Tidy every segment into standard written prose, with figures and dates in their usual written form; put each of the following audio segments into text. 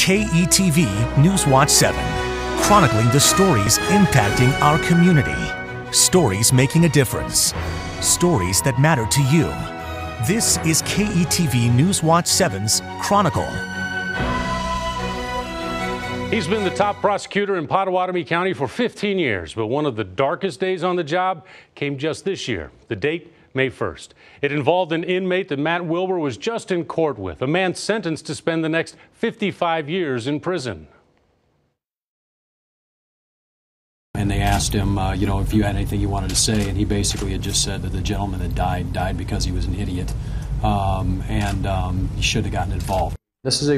KETV Newswatch 7, chronicling the stories impacting our community. Stories making a difference. Stories that matter to you. This is KETV Newswatch 7's Chronicle. He's been the top prosecutor in Pottawatomie County for 15 years, but one of the darkest days on the job came just this year. The date, May 1st. It involved an inmate that Matt Wilbur was just in court with, a man sentenced to spend the next 55 years in prison. And they asked him, if you had anything you wanted to say, and he basically had just said that the gentleman that died because he was an idiot, and he should have gotten involved. This is a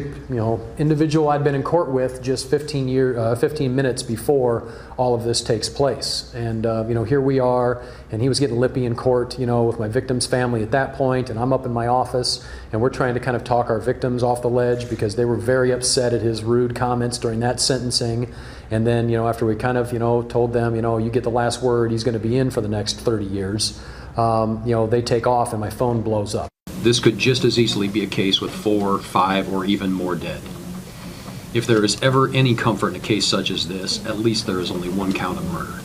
individual I'd been in court with just 15 minutes before all of this takes place, and here we are, and he was getting lippy in court, with my victim's family at that point, and I'm up in my office, and we're trying to kind of talk our victims off the ledge because they were very upset at his rude comments during that sentencing, and then after we kind of told them you get the last word, he's going to be in for the next 30 years, they take off and my phone blows up. This could just as easily be a case with 4, 5, or even more dead. If there is ever any comfort in a case such as this, at least there is only one count of murder.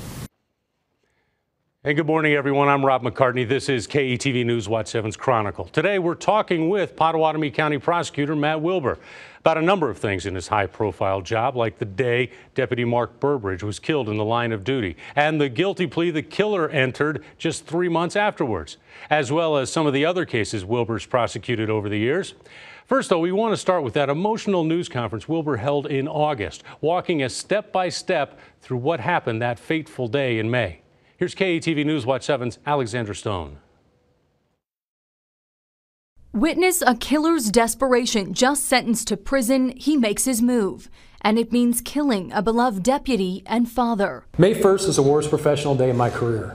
Hey, good morning, everyone. I'm Rob McCartney. This is KETV Newswatch 7's Chronicle. Today, we're talking with Pottawatomie County Prosecutor Matt Wilbur about a number of things in his high-profile job, like the day Deputy Mark Burbridge was killed in the line of duty, and the guilty plea the killer entered just 3 months afterwards, as well as some of the other cases Wilbur's prosecuted over the years. First, though, we want to start with that emotional news conference Wilbur held in August, walking us step-by-step through what happened that fateful day in May. Here's KETV Newswatch 7's Alexandra Stone. Witness a killer's desperation. Just sentenced to prison, he makes his move. And it means killing a beloved deputy and father. May 1st is the worst professional day of my career.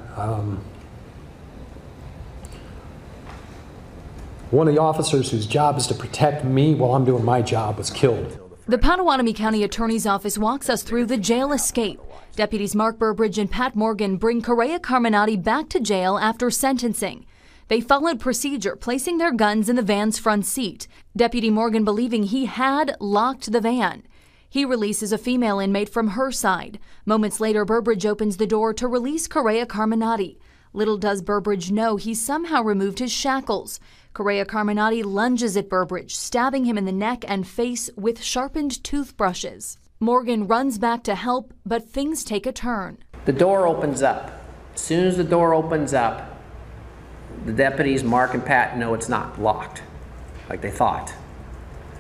One of the officers whose job is to protect me while I'm doing my job was killed. The Pottawatomie County Attorney's Office walks us through the jail escape. Deputies Mark Burbridge and Pat Morgan bring Correa Carminati back to jail after sentencing. They followed procedure, placing their guns in the van's front seat. Deputy Morgan believing he had locked the van. He releases a female inmate from her side. Moments later, Burbridge opens the door to release Correa Carminati. Little does Burbridge know he somehow removed his shackles. Correa Carminati lunges at Burbridge, stabbing him in the neck and face with sharpened toothbrushes. Morgan runs back to help, but things take a turn. The door opens up. As soon as the door opens up, the deputies, Mark and Pat, know it's not locked, like they thought.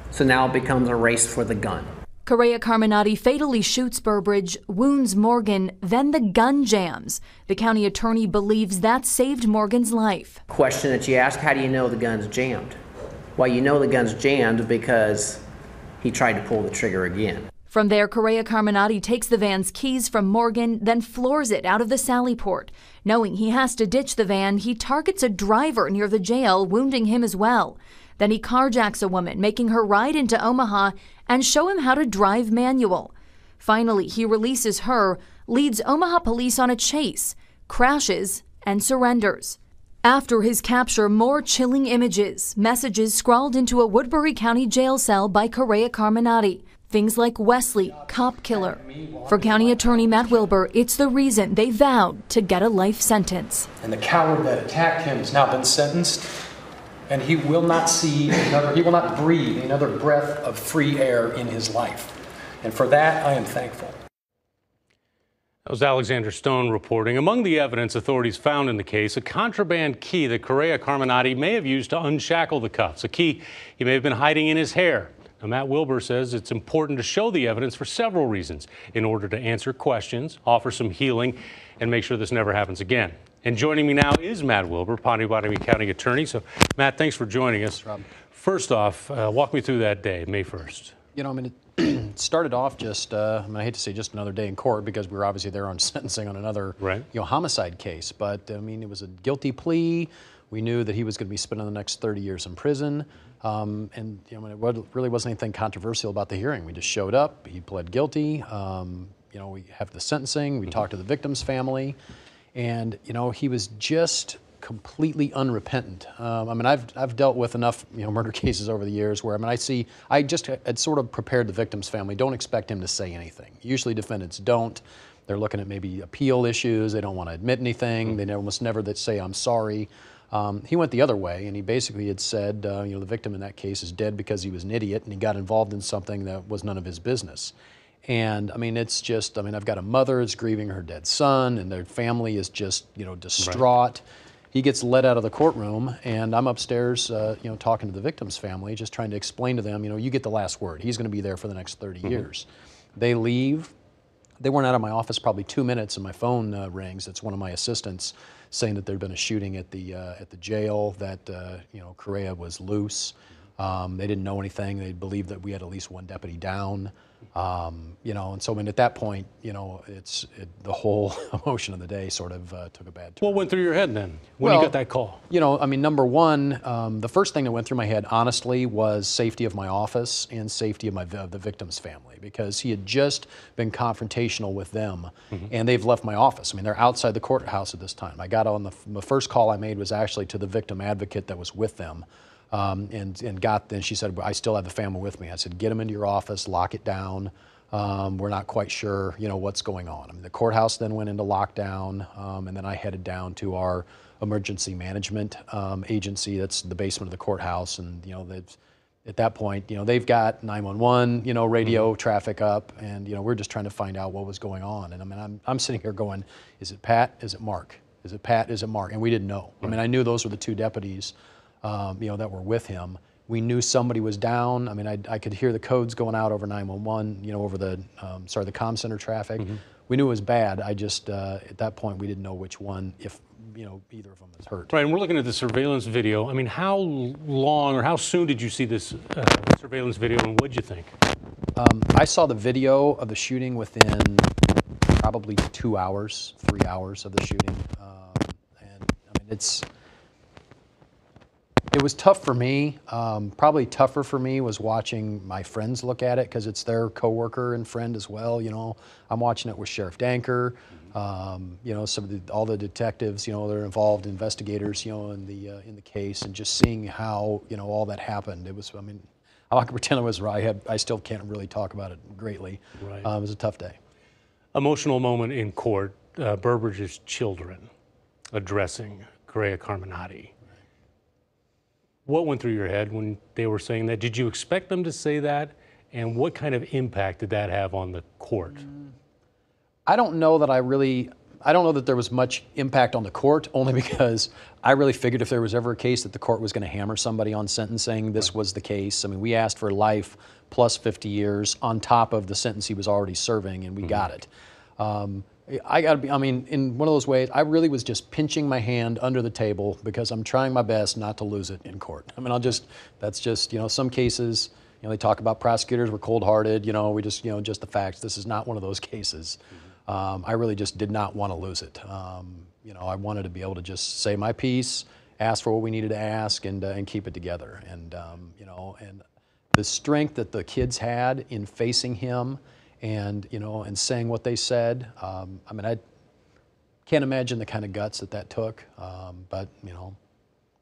So now it becomes a race for the gun. Correa Carminati fatally shoots Burbridge, wounds Morgan, then the gun jams. The county attorney believes that saved Morgan's life. Question that you ask, how do you know the gun's jammed? Well, you know the gun's jammed because he tried to pull the trigger again. From there, Correa Carminati takes the van's keys from Morgan, then floors it out of the sally port. Knowing he has to ditch the van, he targets a driver near the jail, wounding him as well. Then he carjacks a woman, making her ride into Omaha and show him how to drive manual. Finally, he releases her, leads Omaha police on a chase, crashes, and surrenders. After his capture, more chilling images, messages scrawled into a Woodbury County jail cell by Correa Carminati. Things like Wesley, cop killer. For County Attorney Matt Wilbur, it's the reason they vowed to get a life sentence. And the coward that attacked him has now been sentenced, and he will not breathe another breath of free air in his life. And for that, I am thankful. That was Alexander Stone reporting. Among the evidence authorities found in the case, a contraband key that Correa Carminati may have used to unshackle the cuffs, a key he may have been hiding in his hair. Now, Matt Wilbur says it's important to show the evidence for several reasons in order to answer questions, offer some healing, and make sure this never happens again. And joining me now is Matt Wilbur, Pottawatomie County Attorney. So, Matt, thanks for joining us. Rob. First off, walk me through that day, May 1st. It started off just, I hate to say just another day in court because we were obviously there on sentencing on another homicide case. But, it was a guilty plea. We knew that he was going to be spending the next 30 years in prison. It really wasn't anything controversial about the hearing. We just showed up. He pled guilty. We have the sentencing. We talked to the victim's family. And, he was just completely unrepentant. I mean, I've dealt with enough murder cases over the years where I just had sort of prepared the victim's family. Don't expect him to say anything. Usually defendants don't. They're looking at maybe appeal issues. They don't want to admit anything. They almost never say I'm sorry. He went the other way, and he basically had said, the victim in that case is dead because he was an idiot and he got involved in something that was none of his business. And I mean, it's just, I've got a mother that's grieving her dead son, and their family is just, distraught. Right. He gets led out of the courtroom, and I'm upstairs, talking to the victim's family, just trying to explain to them, you get the last word. He's going to be there for the next 30 years. They leave. They weren't out of my office probably 2 minutes, and my phone rings. It's one of my assistants saying that there'd been a shooting at the jail, that Correa was loose. They didn't know anything. They believed that we had at least one deputy down. And so at that point, the whole emotion of the day sort of took a bad turn. What went through your head then when you got that call? Number one, the first thing that went through my head, honestly, was safety of my office and safety of the victim's family, because he had just been confrontational with them, and they've left my office. They're outside the courthouse at this time. I got on the first call I made was actually to the victim advocate that was with them. Then she said, I still have the family with me. I said, get them into your office, lock it down. We're not quite sure, what's going on. The courthouse then went into lockdown, and then I headed down to our emergency management agency. That's the basement of the courthouse, and at that point, they've got 911, radio traffic up, and we're just trying to find out what was going on. And I'm sitting here going, is it Pat? Is it Mark? Is it Pat? Is it Mark? And we didn't know. I knew those were the two deputies. That were with him. We knew somebody was down. I could hear the codes going out over 911, over the comm center traffic. We knew it was bad. I just, at that point, we didn't know which one, if, either of them was hurt. Right, and we're looking at the surveillance video. How long or how soon did you see this surveillance video, and what'd you think? I saw the video of the shooting within probably 2 hours, 3 hours of the shooting. It was tough for me. Probably tougher for me was watching my friends look at it, because it's their coworker and friend as well. I'm watching it with Sheriff Danker, all the detectives, that are involved, investigators, in the case, and just seeing how all that happened. It was, I'm not gonna pretend it was right. I still can't really talk about it greatly. Right. It was a tough day. Emotional moment in court. Burbridge's children addressing Correa Carminati. What went through your head when they were saying that? Did you expect them to say that? And what kind of impact did that have on the court? I don't know that there was much impact on the court, only because I really figured if there was ever a case that the court was going to hammer somebody on sentencing, this was the case. We asked for life plus 50 years on top of the sentence he was already serving, and we got it. I got to be, in one of those ways, I really was just pinching my hand under the table, because I'm trying my best not to lose it in court. That's just, some cases, they talk about prosecutors were cold-hearted, we just, just the facts. This is not one of those cases. I really just did not want to lose it. I wanted to be able to just say my piece, ask for what we needed to ask, and keep it together. And the strength that the kids had in facing him, and saying what they said. I can't imagine the kind of guts that took, but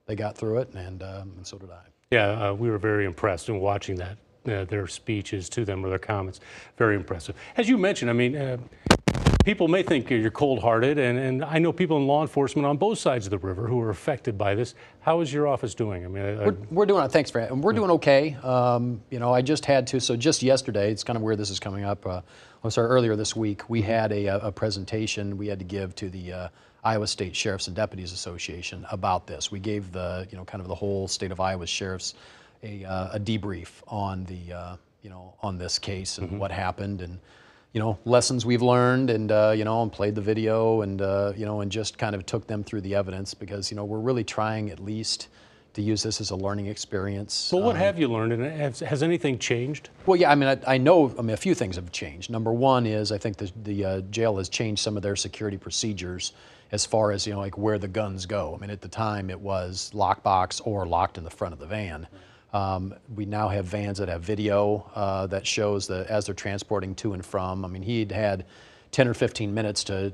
they got through it, and so did I. Yeah, we were very impressed in watching that, their speeches to them, or their comments. Very impressive. As you mentioned, people may think you're cold-hearted, and I know people in law enforcement on both sides of the river who are affected by this. How is your office doing? We're doing it. Thanks, Fran. We're doing okay. I just had to. So just yesterday, it's kind of weird this is coming up. Earlier this week, we had a presentation we had to give to the Iowa State Sheriffs and Deputies Association about this. We gave the kind of the whole state of Iowa sheriffs a debrief on the on this case and what happened, and lessons we've learned, and and played the video, and and just kind of took them through the evidence, because we're really trying at least to use this as a learning experience. Well, what have you learned, and has anything changed? Well, yeah, I know a few things have changed. Number one is I think the jail has changed some of their security procedures as far as like where the guns go. At the time it was lockbox or locked in the front of the van. We now have vans that have video that shows as they're transporting to and from. He'd had 10 or 15 minutes to,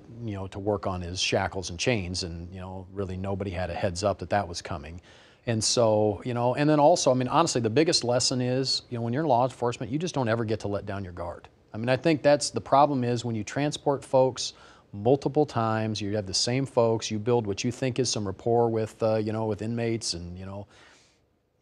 to work on his shackles and chains, and, really nobody had a heads up that that was coming. And so, and then also, I mean, honestly, the biggest lesson is, when you're in law enforcement, you just don't ever get to let down your guard. I mean, I think that's the problem is when you transport folks multiple times, you have the same folks, you build what you think is some rapport with, with inmates, and,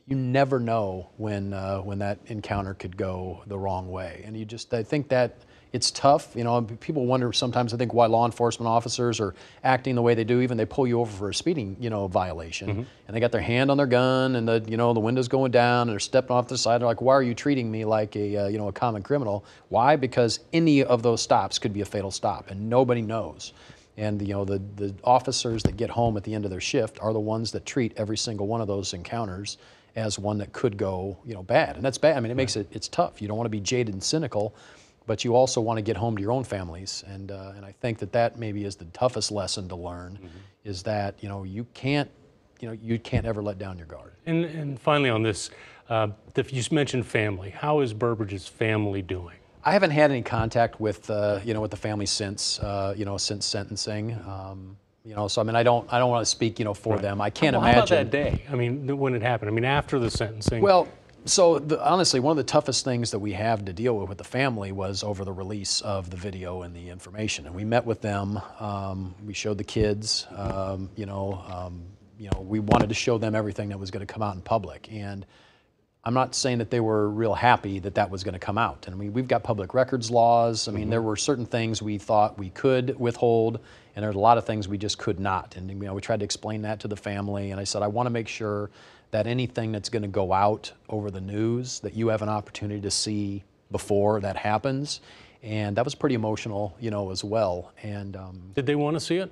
you never know when that encounter could go the wrong way. And I think that it's tough. People wonder sometimes, I think, why law enforcement officers are acting the way they do. Even they pull you over for a speeding, violation, and they got their hand on their gun, and the window's going down, and they're stepping off the side. They're like, "Why are you treating me like a a common criminal?" Why? Because any of those stops could be a fatal stop, and nobody knows. And the officers that get home at the end of their shift are the ones that treat every single one of those encounters as one that could go bad, and that's bad. I mean, it makes it's tough. You don't want to be jaded and cynical, but you also want to get home to your own families, and I think that maybe is the toughest lesson to learn, is that you can't ever let down your guard. And finally on this, you mentioned family. How is Burbridge's family doing? I haven't had any contact with with the family since since sentencing. So I mean, I don't want to speak for them. I can't imagine. How about that day? I mean, when it happened. I mean, after the sentencing. Well. So honestly, one of the toughest things that we have to deal with the family was over the release of the video and the information. And we met with them. We showed the kids. We wanted to show them everything that was going to come out in public. And I'm not saying that they were real happy that that was going to come out. And I mean, we've got public records laws. I mean, there were certain things we thought we could withhold, and there's a lot of things we just could not. And we tried to explain that to the family. And I said, I want to make sure that anything that's going to go out over the news, that you have an opportunity to see before that happens. And that was pretty emotional, as well. And did they want to see it?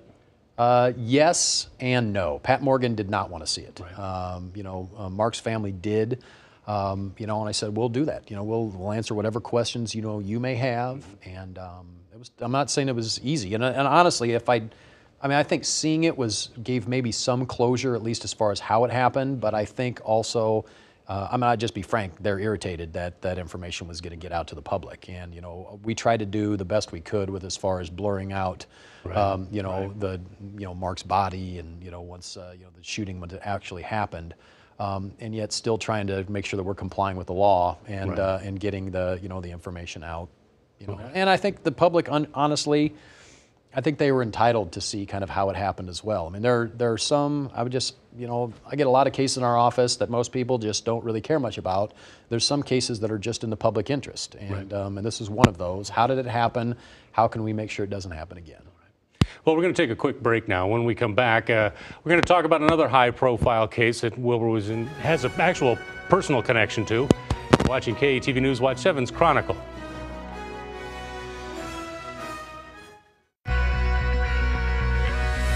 Yes and no. Pat Morgan did not want to see it. Right. Mark's family did. And I said, we'll do that. We'll answer whatever questions you may have. And I'm not saying it was easy. And honestly, I think seeing it gave maybe some closure, at least as far as how it happened. But I think also, I'll just be frank, they're irritated that information was going to get out to the public. And we tried to do the best we could with as far as blurring out, Mark's body, and once the shooting when it actually happened. And yet still trying to make sure that we're complying with the law and and getting the the information out. And I think the public, honestly, I think they were entitled to see kind of how it happened as well. I mean, there are some, I would just, I get a lot of cases in our office that most people just don't really care much about. There's some cases that are just in the public interest, and and this is one of those. How did it happen? How can we make sure it doesn't happen again? Well, we're going to take a quick break now. When we come back, we're going to talk about another high-profile case that Wilbur has an actual personal connection to. You're watching KETV News Watch 7's Chronicle.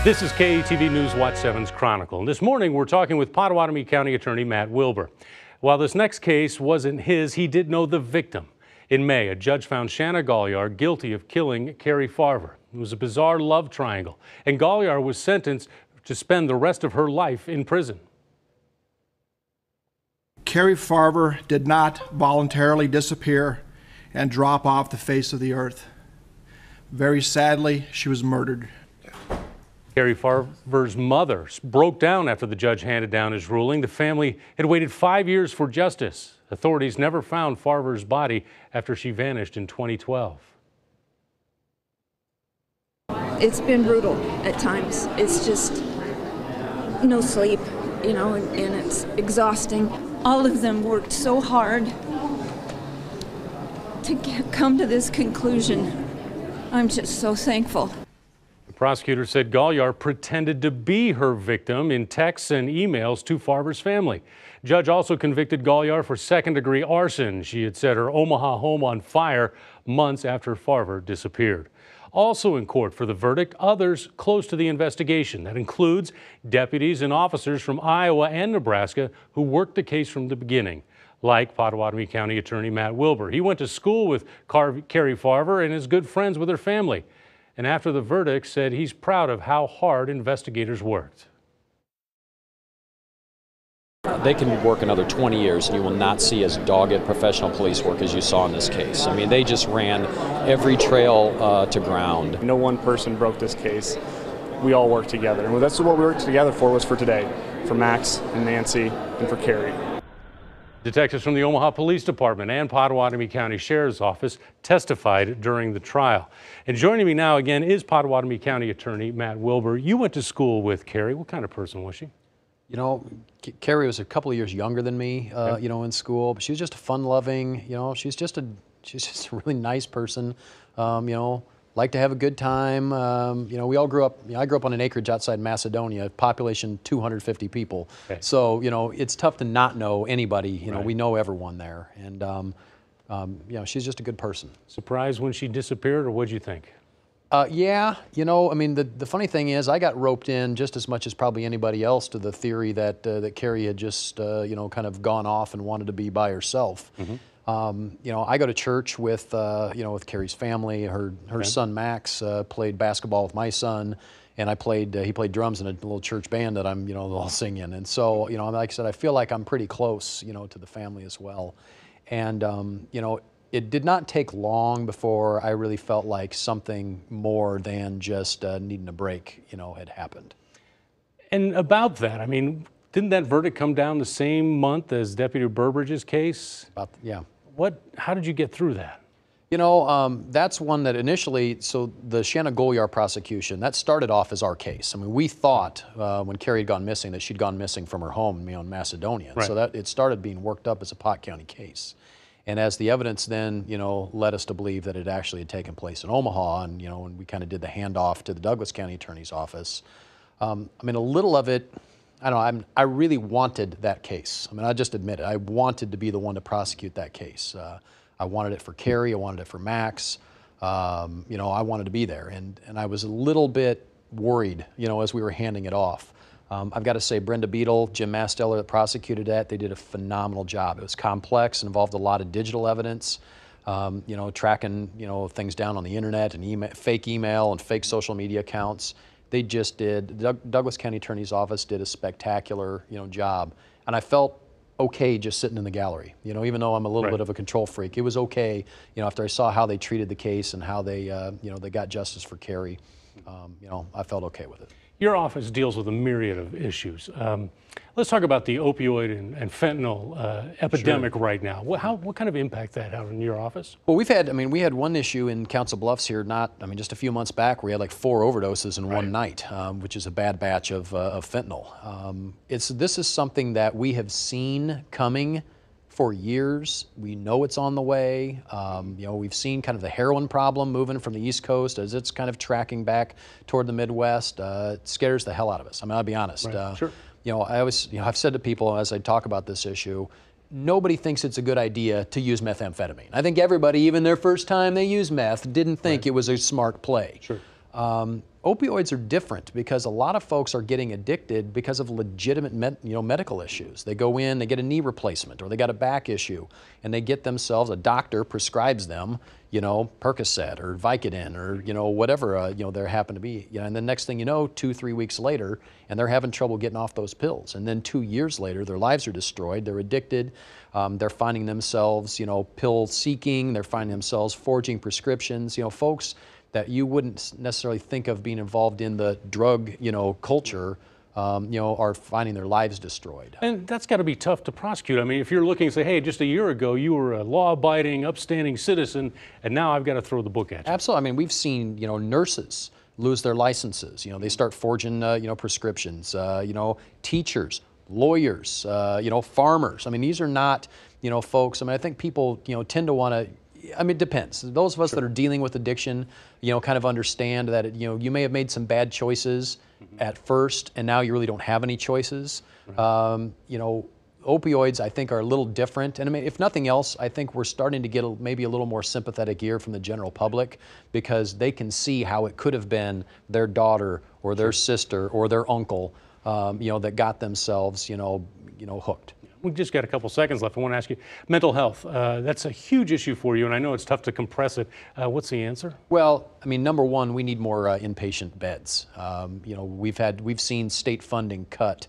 This is KETV News Watch 7's Chronicle. And this morning, we're talking with Pottawatomie County Attorney Matt Wilbur. While this next case wasn't his, he did know the victim. In May, a judge found Shanna Galyar guilty of killing Carrie Farver. It was a bizarre love triangle, and Galyar was sentenced to spend the rest of her life in prison. Carrie Farver did not voluntarily disappear and drop off the face of the earth. Very sadly, she was murdered. Carrie Farver's mother broke down after the judge handed down his ruling. The family had waited 5 years for justice. Authorities never found Farver's body after she vanished in 2012. It's been brutal at times. It's just no sleep, and it's exhausting. All of them worked so hard to come to this conclusion. I'm just so thankful. The prosecutor said Galyar pretended to be her victim in texts and emails to Farver's family. Judge also convicted Galyar for second-degree arson. She had set her Omaha home on fire months after Farver disappeared. Also in court for the verdict, others close to the investigation. That includes deputies and officers from Iowa and Nebraska who worked the case from the beginning, like Pottawatomie County Attorney Matt Wilbur. He went to school with Carrie Farver and is good friends with her family. And after the verdict, said he's proud of how hard investigators worked. They can work another 20 years and you will not see as dogged professional police work as you saw in this case. I mean, they just ran every trail to ground. No one person broke this case. We all worked together. And that's what we worked together for, was for today, for Max and Nancy and for Carrie. Detectives from the Omaha Police Department and Pottawatomie County Sheriff's Office testified during the trial. And joining me now again is Pottawatomie County Attorney Matt Wilbur. You went to school with Carrie. What kind of person was she? You know, Carrie was a couple of years younger than me, you know, in school, but she was just a fun-loving, you know, she's just a really nice person, you know, liked to have a good time. You know, we all grew up, you know, I grew up on an acreage outside Macedonia, population 250 people. Okay. So, you know, it's tough to not know anybody, you know, we know everyone there. And, you know, she's just a good person. Surprised when she disappeared, or what'd you think? Yeah, you know, I mean, the funny thing is I got roped in just as much as probably anybody else to the theory that, that Carrie had just, you know, kind of gone off and wanted to be by herself. Mm-hmm. You know, I go to church with, you know, with Carrie's family. Her son Max played basketball with my son, and he played drums in a little church band that I'm, you know, all singing. And so, you know, like I said, I feel like I'm pretty close, you know, to the family as well. And, you know, it did not take long before I really felt like something more than just needing a break, you know, had happened. And about that, I mean, didn't that verdict come down the same month as Deputy Burbridge's case? Yeah. How did you get through that? You know, that's one that initially, so the Shanna Goliar prosecution, that started off as our case. I mean, we thought when Carrie had gone missing that she'd gone missing from her home, you know, in Macedonia. Right. So that it started being worked up as a Pot County case. And as the evidence then, you know, led us to believe that it actually had taken place in Omaha, and, you know, when we kind of did the handoff to the Douglas County Attorney's Office, I mean, a little of it, I don't know, I really wanted that case. I mean, I just admit it. I wanted to be the one to prosecute that case. I wanted it for Carrie. I wanted it for Max. You know, I wanted to be there. And I was a little bit worried, you know, as we were handing it off. I've got to say, Brenda Beadle, Jim Masteller that prosecuted that, they did a phenomenal job. It was complex, involved a lot of digital evidence, you know, tracking, you know, things down on the internet and fake email and fake social media accounts. They just did, the Douglas County Attorney's Office did a spectacular, you know, job. And I felt okay just sitting in the gallery, you know, even though I'm a little bit of a control freak. It was okay, you know, after I saw how they treated the case and how they, you know, they got justice for Carrie, you know, I felt okay with it. Your office deals with a myriad of issues. Let's talk about the opioid and fentanyl epidemic right now. What kind of impact that had on your office? Well, we had one issue in Council Bluffs here, just a few months back, where we had like 4 overdoses in one night, which is a bad batch of fentanyl. This is something that we have seen coming for years. We know it's on the way. You know, we've seen kind of the heroin problem moving from the East Coast as it's kind of tracking back toward the Midwest. It scares the hell out of us. I mean, I'll be honest. Sure. You know, I've said to people as I talk about this issue, nobody thinks it's a good idea to use methamphetamine. I think everybody, even their first time they used meth, didn't think it was a smart play. Sure. Opioids are different because a lot of folks are getting addicted because of legitimate medical issues. They go in, they get a knee replacement, or they got a back issue, and they get themselves, a doctor prescribes them, you know, Percocet or Vicodin or, you know, whatever, you know, there happen to be. You know, and the next thing you know, 2-3 weeks later, and they're having trouble getting off those pills. And then 2 years later, their lives are destroyed, they're addicted, they're finding themselves, you know, pill seeking, they're finding themselves forging prescriptions. You know, folks that you wouldn't necessarily think of being involved in the drug, you know, culture, you know, are finding their lives destroyed. And that's got to be tough to prosecute. I mean, if you're looking and say, hey, just a year ago you were a law-abiding, upstanding citizen, and now I've got to throw the book at you. Absolutely. I mean, we've seen, you know, nurses lose their licenses. You know, they start forging, you know, prescriptions. You know, teachers, lawyers, you know, farmers. I mean, these are not, you know, folks. I mean, I think people, you know, tend to want to. I mean, it depends. Those of us that are dealing with addiction, you know, kind of understand that, you know, you may have made some bad choices at first, and now you really don't have any choices. You know, opioids, I think, are a little different. And I mean, if nothing else, I think we're starting to get maybe a little more sympathetic ear from the general public, because they can see how it could have been their daughter or their sister or their uncle, you know, that got themselves, you know, hooked. We've just got a couple seconds left. I want to ask you, mental health, that's a huge issue for you, and I know it's tough to compress it. What's the answer? Well, I mean, number one, we need more inpatient beds. You know, we've seen state funding cut,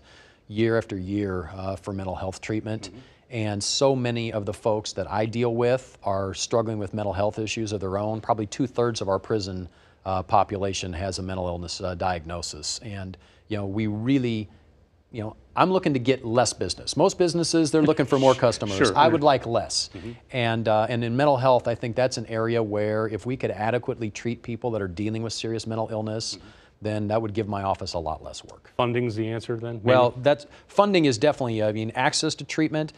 year after year for mental health treatment. And so many of the folks that I deal with are struggling with mental health issues of their own. Probably 2/3 of our prison population has a mental illness diagnosis. And, we really, I'm looking to get less business. Most businesses, they're looking for more customers. Sure. I would like less. And in mental health, I think that's an area where if we could adequately treat people that are dealing with serious mental illness, then that would give my office a lot less work. Funding's the answer then? Maybe? Well, funding is definitely, access to treatment.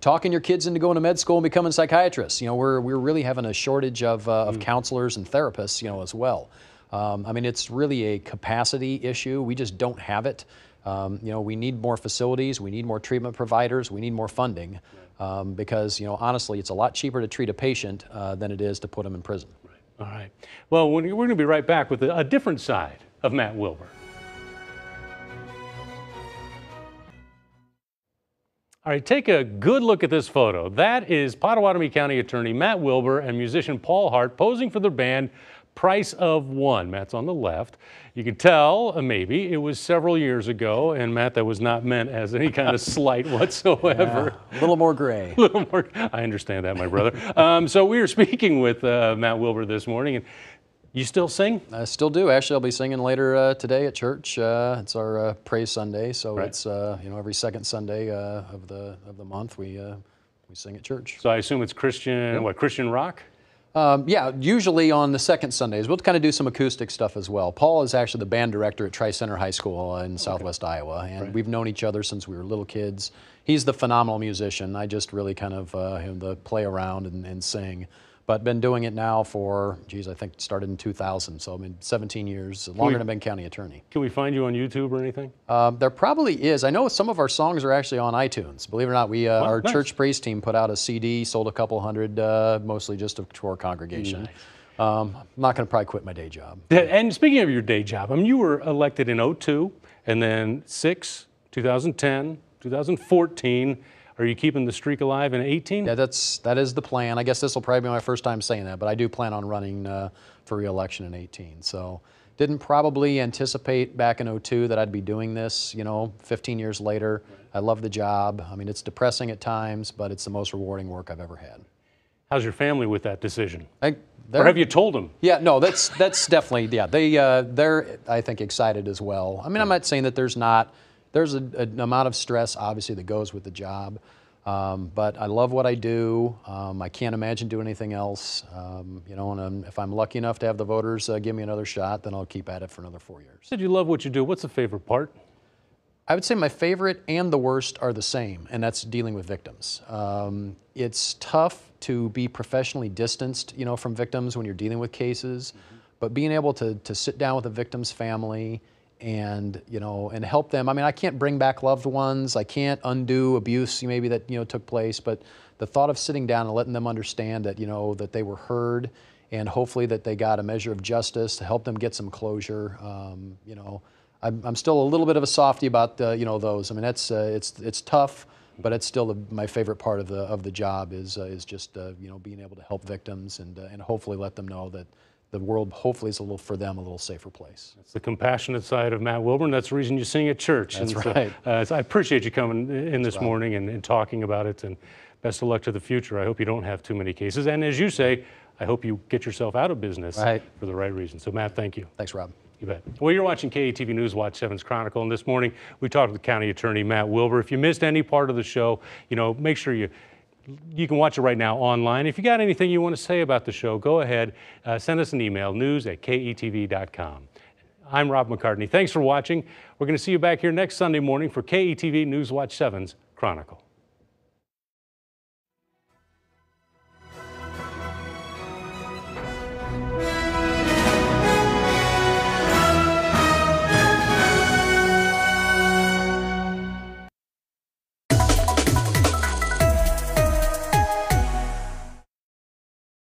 Talking your kids into going to med school and becoming psychiatrists. We're really having a shortage of counselors and therapists, as well. It's really a capacity issue. We just don't have it. We need more facilities, we need more treatment providers, we need more funding, because, honestly, it's a lot cheaper to treat a patient than it is to put them in prison. All right. Well, we're going to be right back with a different side of Matt Wilbur. All right, take a good look at this photo. That is Pottawatomie County Attorney Matt Wilbur and musician Paul Hart posing for their band Price of One. Matt's on the left. You can tell, maybe, it was several years ago, and Matt, that was not meant as any kind of slight whatsoever. Yeah, a little more gray. A little more. I understand that, my brother. So we were speaking with Matt Wilbur this morning, and you still sing? I still do. Actually, I'll be singing later today at church. It's our Praise Sunday, so right. It's every second Sunday of the month we sing at church. So I assume it's Christian, Christian rock? Yeah, usually on the second Sundays. We'll kind of do some acoustic stuff as well. Paul is actually the band director at Tri-Center High School in Southwest Iowa, and we've known each other since we were little kids. He's the phenomenal musician. I just really kind of play around and sing. But been doing it now for, I think it started in 2000, so 17 years, longer than I've been county attorney. Can we find you on YouTube or anything? There probably is. I know some of our songs are actually on iTunes. Believe it or not, our nice. church praise team put out a CD, sold a couple hundred, mostly just to our congregation. Nice. I'm not going to probably quit my day job. And speaking of your day job, you were elected in 2002, and then 2010, 2014. Are you keeping the streak alive in 2018? Yeah, that is the plan. I guess this will probably be my first time saying that, but I do plan on running for re-election in 2018. So didn't probably anticipate back in 2002 that I'd be doing this, 15 years later. I love the job. It's depressing at times, but it's the most rewarding work I've ever had. How's your family with that decision? Or have you told them? Yeah, no, that's definitely, they're, I think, excited as well. I'm not saying that there's an amount of stress, obviously, that goes with the job, but I love what I do. I can't imagine doing anything else, and if I'm lucky enough to have the voters give me another shot, then I'll keep at it for another 4 years. You said you love what you do. What's the favorite part? I would say my favorite and the worst are the same, and that's dealing with victims. It's tough to be professionally distanced, from victims when you're dealing with cases, but being able to sit down with a victim's family and help them. I can't bring back loved ones. I can't undo abuse maybe that took place, but the thought of sitting down and letting them understand that that they were heard, and hopefully that they got a measure of justice to help them get some closure. I'm still a little bit of a softie about those. That's it's tough, but it's still my favorite part of the job is just being able to help victims and hopefully let them know that the world hopefully is for them a little safer place. It's the compassionate side of Matt Wilbur, and that's the reason you sing at church. That's right. So I appreciate you coming in this right. morning and talking about it, and best of luck to the future. I hope you don't have too many cases, and as you say, I hope you get yourself out of business for the right reason. So Matt, thank you. Thanks, Rob. You bet. Well, you're watching KETV News Watch 7's Chronicle, and this morning we talked with County Attorney Matt Wilbur. If you missed any part of the show, make sure you can watch it right now online. If you got anything you want to say about the show, go ahead, send us an email, news@ketv.com. I'm Rob McCartney. Thanks for watching. We're going to see you back here next Sunday morning for KETV News Watch 7's Chronicle.